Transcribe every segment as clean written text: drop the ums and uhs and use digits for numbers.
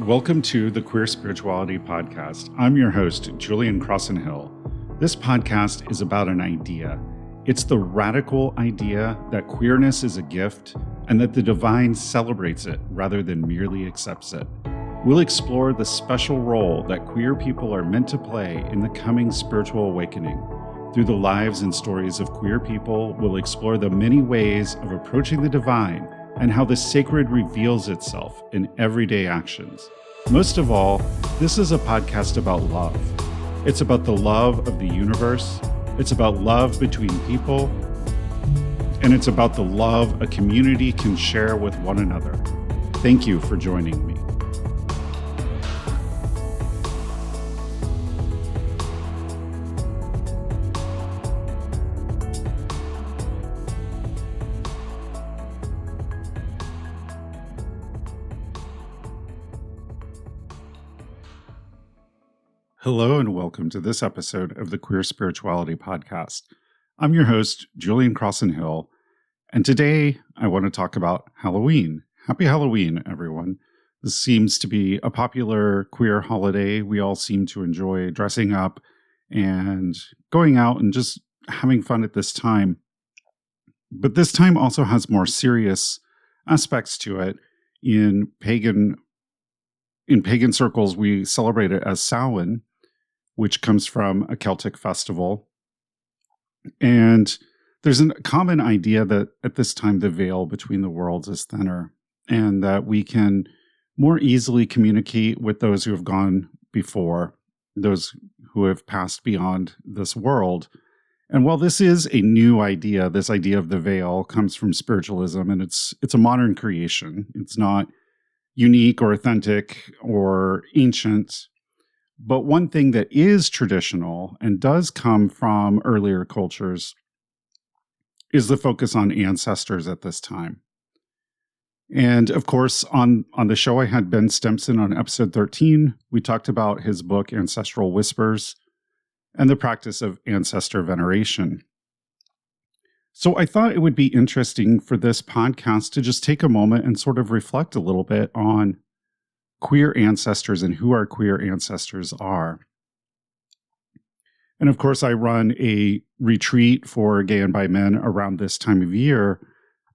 Welcome to the Queer Spirituality Podcast. I'm your host, Julian Crosson-Hill. This podcast is about an idea. It's the radical idea that queerness is a gift and that the divine celebrates it rather than merely accepts it. We'll explore the special role that queer people are meant to play in the coming spiritual awakening. Through the lives and stories of queer people, we'll explore the many ways of approaching the divine and how the sacred reveals itself in everyday actions. Most of all, this is a podcast about love. It's about the love of the universe, it's about love between people, and it's about the love a community can share with one another. Thank you for joining me. Hello and welcome to this episode of the Queer Spirituality Podcast. I'm your host, Julian Crosson-Hill, and today I want to talk about Halloween. Happy Halloween, everyone. This seems to be a popular queer holiday. We all seem to enjoy dressing up and going out and just having fun at this time. But this time also has more serious aspects to it. In pagan circles, we celebrate it as Samhain, which comes from a Celtic festival. And there's a common idea that at this time the veil between the worlds is thinner and that we can more easily communicate with those who have gone before, those who have passed beyond this world. And while this is a new idea, this idea of the veil comes from spiritualism, and it's a modern creation. It's not unique or authentic or ancient. But one thing that is traditional and does come from earlier cultures is the focus on ancestors at this time. And of course, on the show, I had Ben Stimson on episode 13. We talked about his book, Ancestral Whispers, and the practice of ancestor veneration. So I thought it would be interesting for this podcast to just take a moment and sort of reflect a little bit on queer ancestors and who our queer ancestors are. And of course, I run a retreat for gay and bi men around this time of year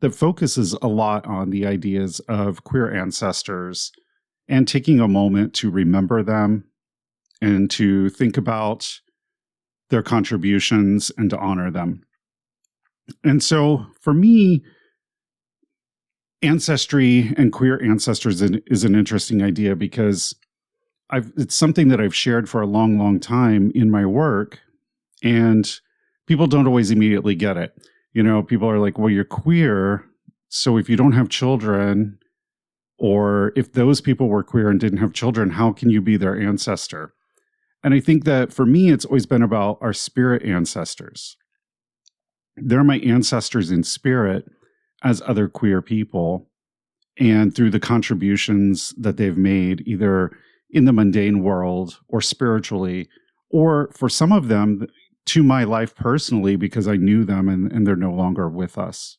that focuses a lot on the ideas of queer ancestors and taking a moment to remember them and to think about their contributions and to honor them. And so for me, ancestry and queer ancestors is an interesting idea because it's something that I've shared for a long, long time in my work, and people don't always immediately get it. You know, people are like, well, you're queer, so if you don't have children, or if those people were queer and didn't have children, how can you be their ancestor? And I think that for me, it's always been about our spirit ancestors. They're my ancestors in spirit as other queer people, and through the contributions that they've made, either in the mundane world or spiritually, or for some of them to my life personally, because I knew them and they're no longer with us.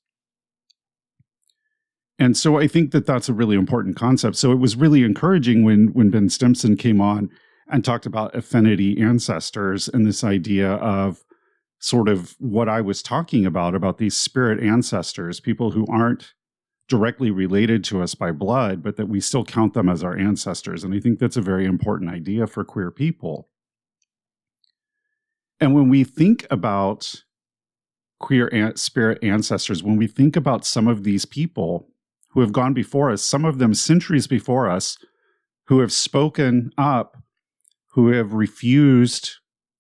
And so I think that that's a really important concept. So it was really encouraging when Ben Stimson came on and talked about affinity ancestors and this idea of sort of what I was talking about these spirit ancestors, people who aren't directly related to us by blood, but that we still count them as our ancestors. And I think that's a very important idea for queer people. And when we think about queer spirit ancestors, when we think about some of these people who have gone before us, some of them centuries before us, who have spoken up, who have refused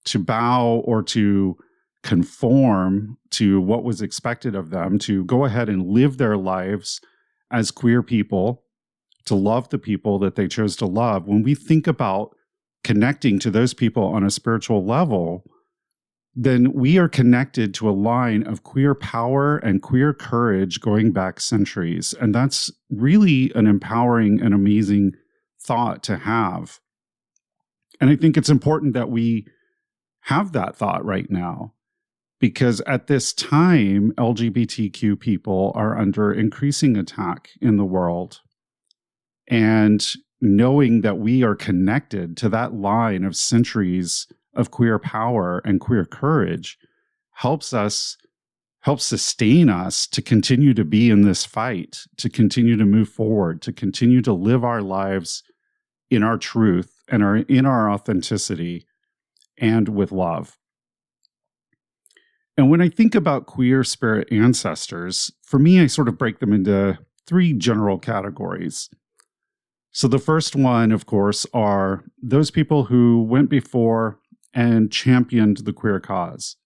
to bow or to conform to what was expected of them, to go ahead and live their lives as queer people, to love the people that they chose to love. When we think about connecting to those people on a spiritual level, then we are connected to a line of queer power and queer courage going back centuries. And that's really an empowering and amazing thought to have. And I think it's important that we have that thought right now, because at this time, LGBTQ people are under increasing attack in the world. And knowing that we are connected to that line of centuries of queer power and queer courage helps sustain us to continue to be in this fight, to continue to move forward, to continue to live our lives in our truth and in our authenticity and with love. And when I think about queer spirit ancestors, for me, I sort of break them into 3 general categories. So the first one, of course, are those people who went before and championed the queer cause.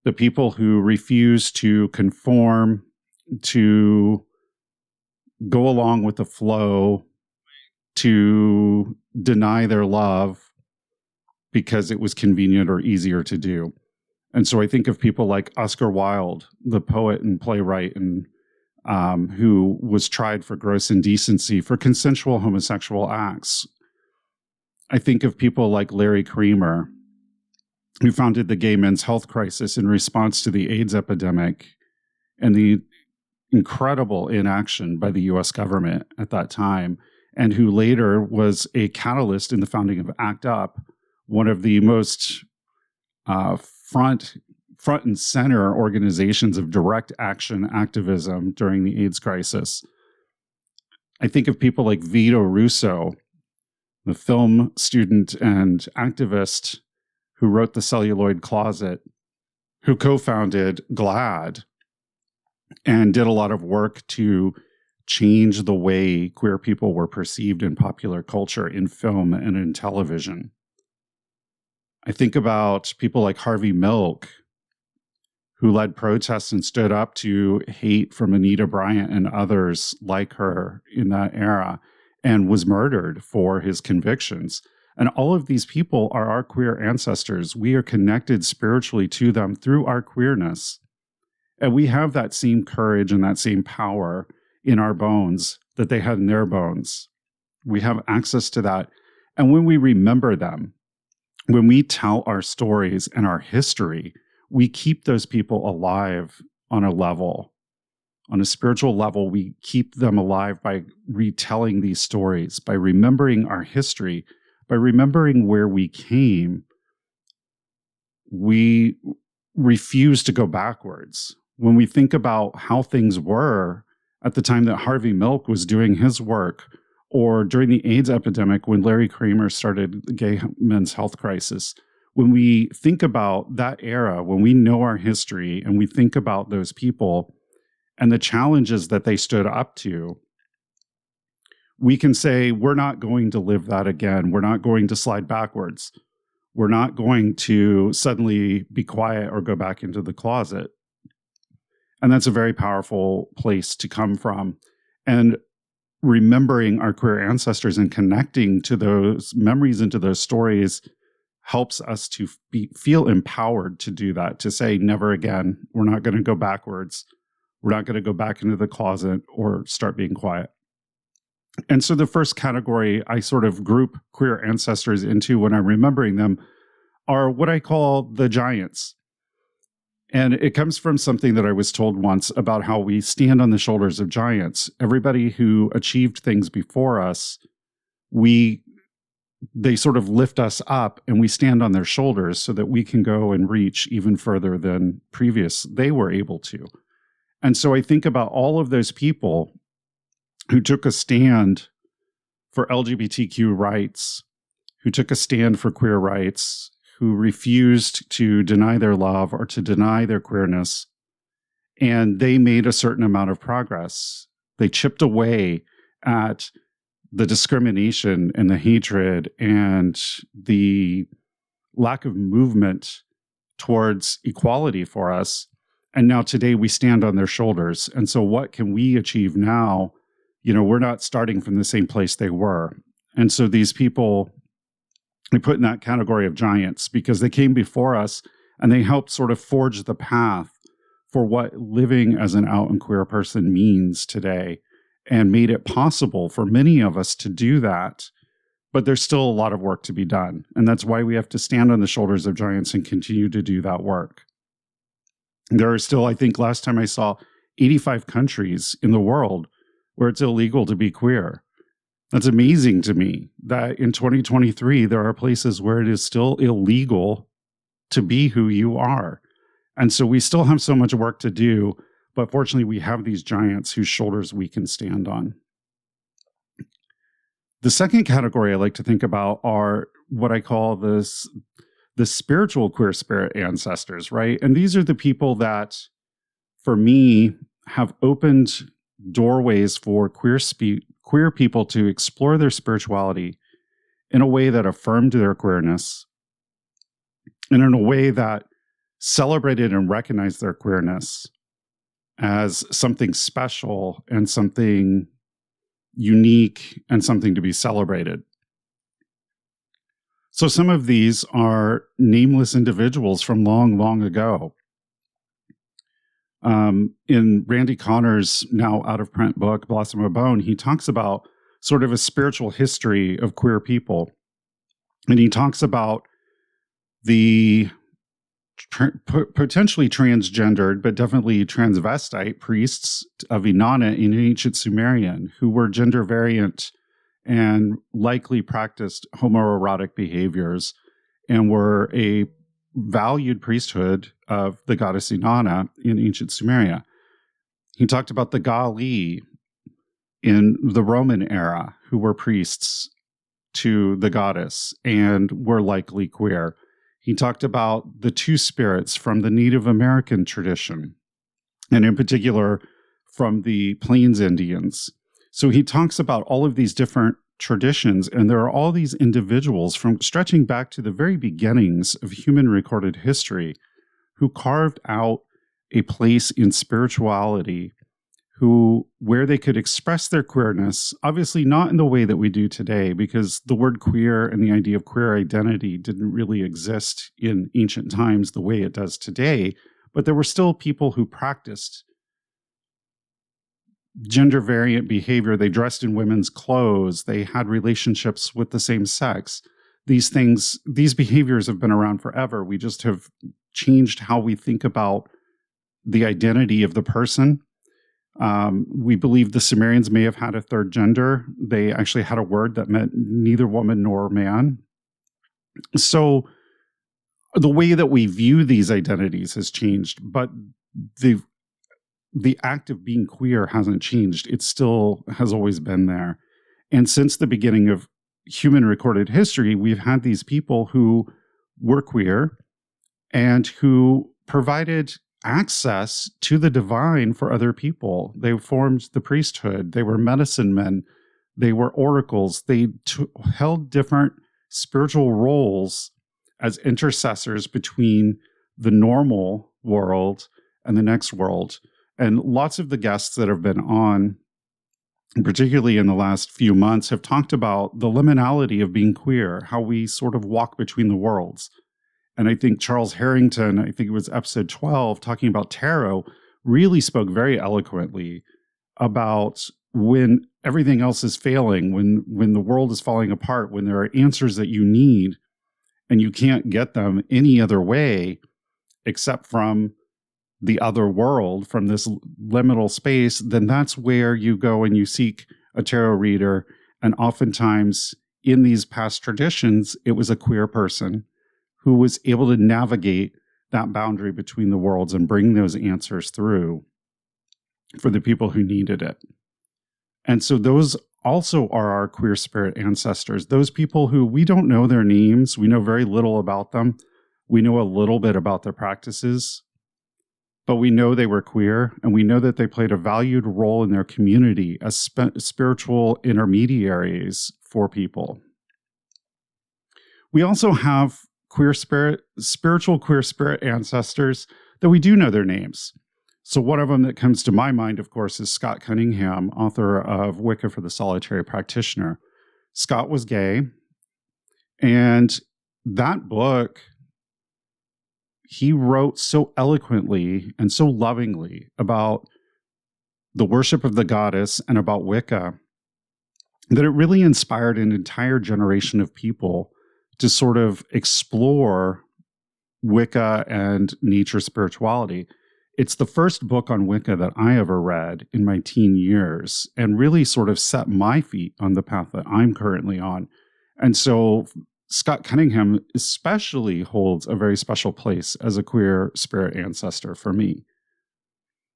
The people who refuse to conform, to go along with the flow, to deny their love because it was convenient or easier to do. And so I think of people like Oscar Wilde, the poet and playwright, and who was tried for gross indecency for consensual homosexual acts. I think of people like Larry Kramer, who founded the Gay Men's Health Crisis in response to the AIDS epidemic and the incredible inaction by the US government at that time, and who later was a catalyst in the founding of ACT UP, one of the most front and center organizations of direct action activism during the AIDS crisis. I think of people like Vito Russo, the film student and activist who wrote The Celluloid Closet, who co-founded GLAAD and did a lot of work to change the way queer people were perceived in popular culture, in film and in television. I think about people like Harvey Milk, who led protests and stood up to hate from Anita Bryant and others like her in that era, and was murdered for his convictions. And all of these people are our queer ancestors. We are connected spiritually to them through our queerness. And we have that same courage and that same power in our bones that they had in their bones. We have access to that. And when we remember them, when we tell our stories and our history, we keep those people alive on a level. On a spiritual level, we keep them alive by retelling these stories, by remembering our history, by remembering where we came. We refuse to go backwards. When we think about how things were at the time that Harvey Milk was doing his work, or during the AIDS epidemic when Larry Kramer started the Gay Men's Health Crisis, when we think about that era, when we know our history and we think about those people and the challenges that they stood up to, we can say, we're not going to live that again. We're not going to slide backwards. We're not going to suddenly be quiet or go back into the closet. And that's a very powerful place to come from. And remembering our queer ancestors and connecting to those memories and to those stories helps us to feel empowered to do that, to say, never again. We're not going to go backwards. We're not going to go back into the closet or start being quiet. And so the first category I sort of group queer ancestors into when I'm remembering them are what I call the giants. And it comes from something that I was told once about how we stand on the shoulders of giants. Everybody who achieved things before us, they sort of lift us up and we stand on their shoulders so that we can go and reach even further than they were able to. And so I think about all of those people who took a stand for LGBTQ rights, who took a stand for queer rights, who refused to deny their love or to deny their queerness. And they made a certain amount of progress. They chipped away at the discrimination and the hatred and the lack of movement towards equality for us. And now today we stand on their shoulders. And so what can we achieve now? We're not starting from the same place they were. And so these people, we put in that category of giants because they came before us and they helped sort of forge the path for what living as an out and queer person means today, and made it possible for many of us to do that. But there's still a lot of work to be done. And that's why we have to stand on the shoulders of giants and continue to do that work. There are still, I think last time I saw, 85 countries in the world where it's illegal to be queer. That's amazing to me that in 2023, there are places where it is still illegal to be who you are. And so we still have so much work to do, but fortunately we have these giants whose shoulders we can stand on. The second category I like to think about are what I call the spiritual queer spirit ancestors, right? And these are the people that, for me, have opened doorways for queer people to explore their spirituality in a way that affirmed their queerness and in a way that celebrated and recognized their queerness as something special and something unique and something to be celebrated. So some of these are nameless individuals from long, long ago. In Randy Connor's now out-of-print book, Blossom of Bone, he talks about sort of a spiritual history of queer people. And he talks about the potentially transgendered, but definitely transvestite priests of Inanna in ancient Sumerian, who were gender variant and likely practiced homoerotic behaviors and were a valued priesthood of the goddess Inanna in ancient Sumeria. He talked about the Gali in the Roman era, who were priests to the goddess and were likely queer. He talked about the two spirits from the Native American tradition, and in particular from the Plains Indians. So he talks about all of these different traditions, and there are all these individuals from stretching back to the very beginnings of human recorded history who carved out a place in spirituality where they could express their queerness, obviously not in the way that we do today, because the word queer and the idea of queer identity didn't really exist in ancient times the way it does today, but there were still people who practiced gender variant behavior. They dressed in women's clothes. They had relationships with the same sex. These behaviors have been around forever. We just have changed how we think about the identity of the person. We believe the Sumerians may have had a third gender. They actually had a word that meant neither woman nor man. So the way that we view these identities has changed, but the act of being queer hasn't changed. It still has always been there. And since the beginning of human recorded history, we've had these people who were queer and who provided access to the divine for other people. They formed the priesthood. They were medicine men. They were oracles. They held different spiritual roles as intercessors between the normal world and the next world. And lots of the guests that have been on, particularly in the last few months, have talked about the liminality of being queer, how we sort of walk between the worlds. And I think Charles Harrington, I think it was episode 12, talking about tarot, really spoke very eloquently about when everything else is failing, when the world is falling apart, when there are answers that you need and you can't get them any other way except from the other world, from this liminal space, then that's where you go and you seek a tarot reader. And oftentimes in these past traditions, it was a queer person who was able to navigate that boundary between the worlds and bring those answers through for the people who needed it. And so those also are our queer spirit ancestors, those people who we don't know their names. We know very little about them. We know a little bit about their practices, but we know they were queer, and we know that they played a valued role in their community as spiritual intermediaries for people. We also have spiritual queer spirit ancestors that we do know their names. So one of them that comes to my mind, of course, is Scott Cunningham, author of Wicca for the Solitary Practitioner. Scott was gay, and that book, he wrote so eloquently and so lovingly about the worship of the goddess and about Wicca that it really inspired an entire generation of people to sort of explore Wicca and nature spirituality. It's the first book on Wicca that I ever read in my teen years and really sort of set my feet on the path that I'm currently on. And so Scott Cunningham especially holds a very special place as a queer spirit ancestor for me.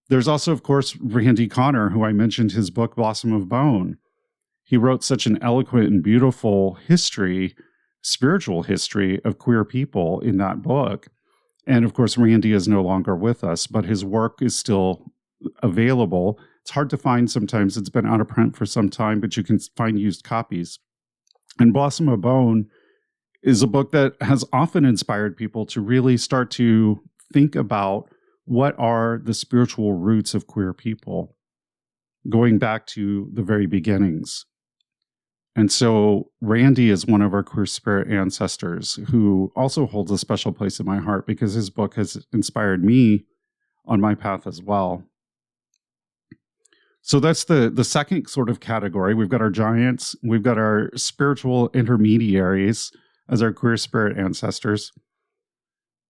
There's also, of course, Randy Connor, who I mentioned his book, Blossom of Bone. He wrote such an eloquent and beautiful history, spiritual history of queer people in that book. And of course, Randy is no longer with us, but his work is still available. It's hard to find sometimes. It's been out of print for some time, but you can find used copies. And Blossom of Bone is a book that has often inspired people to really start to think about what are the spiritual roots of queer people, going back to the very beginnings. And so Randy is one of our queer spirit ancestors who also holds a special place in my heart because his book has inspired me on my path as well. So that's the second sort of category. We've got our giants, we've got our spiritual intermediaries as our queer spirit ancestors.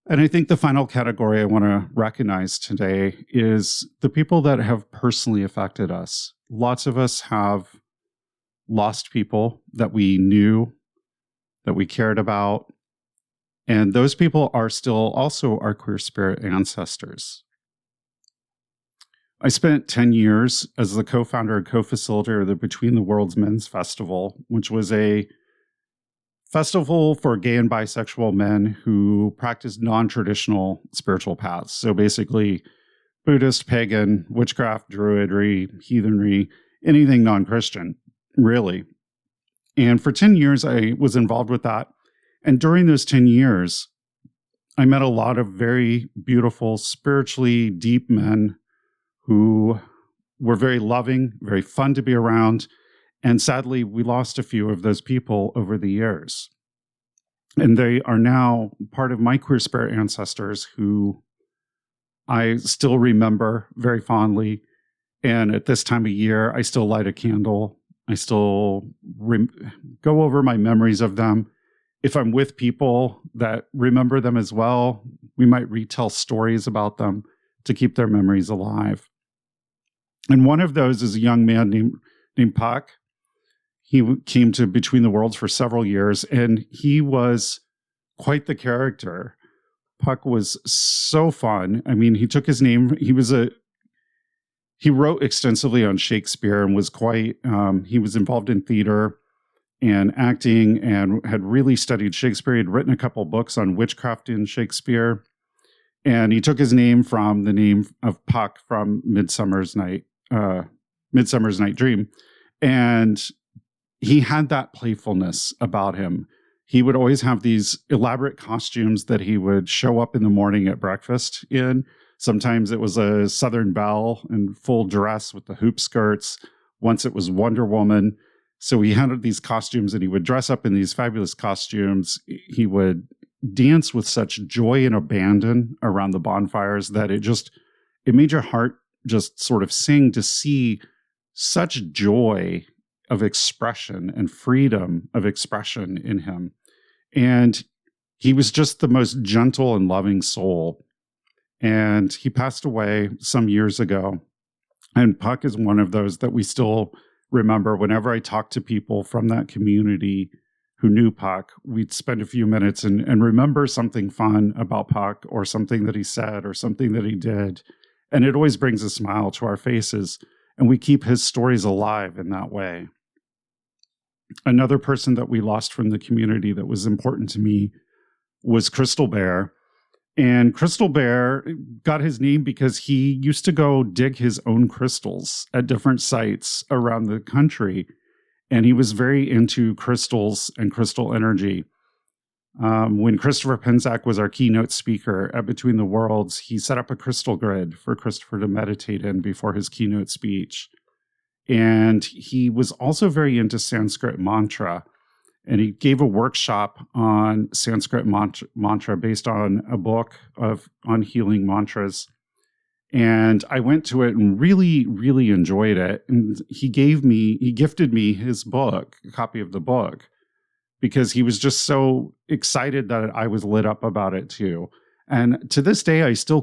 And I think the final category I want to recognize today is the people that have personally affected us. Lots of us have lost people that we knew, that we cared about. And those people are still also our queer spirit ancestors. I spent 10 years as the co-founder and co-facilitator of the Between the Worlds Men's Festival, which was a festival for gay and bisexual men who practiced non-traditional spiritual paths. So basically Buddhist, pagan, witchcraft, druidry, heathenry, anything non-Christian, really. And for 10 years, I was involved with that. And during those 10 years, I met a lot of very beautiful, spiritually deep men who were very loving, very fun to be around. And sadly, we lost a few of those people over the years. And they are now part of my queer spirit ancestors who I still remember very fondly. And at this time of year, I still light a candle. I still go over my memories of them. If I'm with people that remember them as well, we might retell stories about them to keep their memories alive. And one of those is a young man named Puck. He came to Between the Worlds for several years, and he was quite the character. Puck was so fun. I mean, he took his name. He wrote extensively on Shakespeare and was he was involved in theater and acting and had really studied Shakespeare. He'd written a couple books on witchcraft in Shakespeare. And he took his name from the name of Puck from Midsummer's Night Dream. And he had that playfulness about him. He would always have these elaborate costumes that he would show up in the morning at breakfast in. Sometimes it was a Southern Belle in full dress with the hoop skirts. Once it was Wonder Woman. So he had these costumes and he would dress up in these fabulous costumes. He would dance with such joy and abandon around the bonfires that it made your heart just sort of sing to see such joy of expression and freedom of expression in him. And he was just the most gentle and loving soul. And he passed away some years ago. And Puck is one of those that we still remember. Whenever I talk to people from that community who knew Puck, we'd spend a few minutes and remember something fun about Puck or something that he said or something that he did. And it always brings a smile to our faces. And we keep his stories alive in that way. Another person that we lost from the community that was important to me was Crystal Bear. And Crystal Bear got his name because he used to go dig his own crystals at different sites around the country. And he was very into crystals and crystal energy. When Christopher Penczak was our keynote speaker at Between the Worlds, he set up a crystal grid for Christopher to meditate in before his keynote speech. And he was also very into Sanskrit mantra. And he gave a workshop on Sanskrit mantra based on a book on healing mantras. And I went to it and really, really enjoyed it. And he gifted me his book, a copy of the book, because he was just so excited that I was lit up about it too. And to this day, I still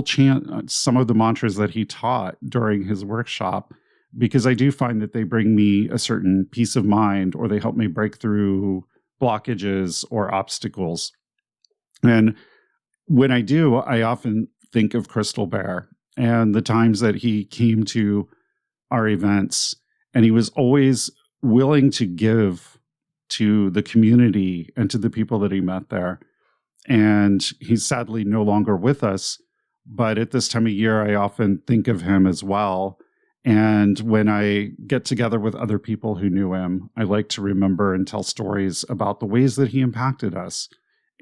chant some of the mantras that he taught during his workshop, because I do find that they bring me a certain peace of mind, or they help me break through blockages or obstacles. And when I do, I often think of Crystal Bear and the times that he came to our events, and he was always willing to give to the community and to the people that he met there. And he's sadly no longer with us, but at this time of year, I often think of him as well. And when I get together with other people who knew him, I like to remember and tell stories about the ways that he impacted us.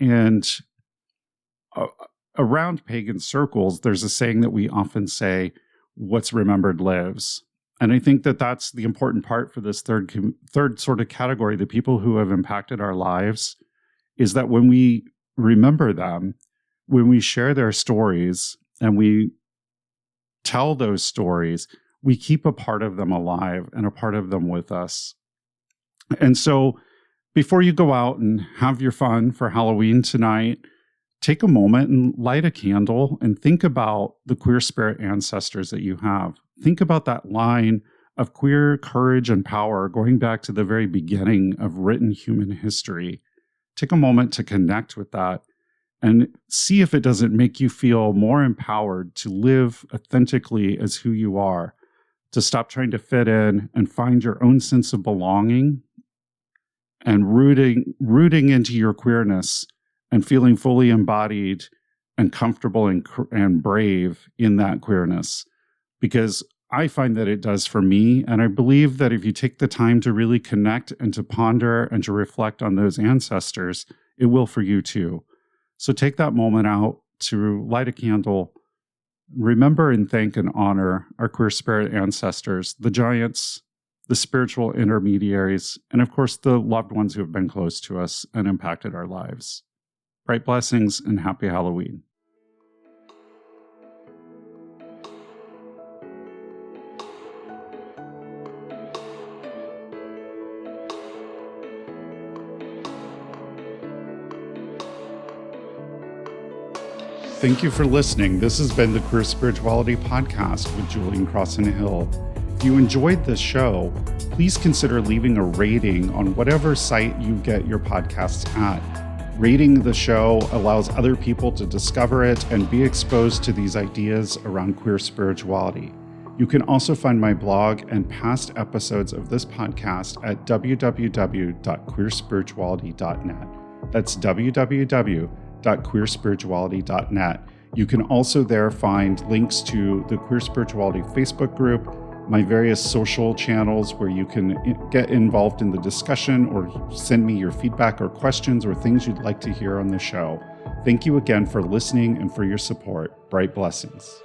And around pagan circles, there's a saying that we often say, "What's remembered lives." And I think that that's the important part for this third sort of category, the people who have impacted our lives, is that when we remember them, when we share their stories and we tell those stories, we keep a part of them alive and a part of them with us. And so before you go out and have your fun for Halloween tonight, take a moment and light a candle and think about the queer spirit ancestors that you have. Think about that line of queer courage and power going back to the very beginning of written human history. Take a moment to connect with that and see if it doesn't make you feel more empowered to live authentically as who you are, to stop trying to fit in and find your own sense of belonging and rooting into your queerness and feeling fully embodied and comfortable and brave in that queerness. Because I find that it does for me, and I believe that if you take the time to really connect and to ponder and to reflect on those ancestors, it will for you too. So take that moment out to light a candle, remember and thank and honor our queer spirit ancestors, the giants, the spiritual intermediaries, and of course the loved ones who have been close to us and impacted our lives. Bright blessings and happy Halloween. Thank you for listening. This has been the Queer Spirituality Podcast with Julian Crosson-Hill. If you enjoyed this show, please consider leaving a rating on whatever site you get your podcasts at. Rating the show allows other people to discover it and be exposed to these ideas around queer spirituality. You can also find my blog and past episodes of this podcast at www.queerspirituality.net. That's www.queerspirituality.net. You can also there find links to the Queer Spirituality Facebook group, my various social channels where you can get involved in the discussion or send me your feedback or questions or things you'd like to hear on the show. Thank you again for listening and for your support. Bright blessings.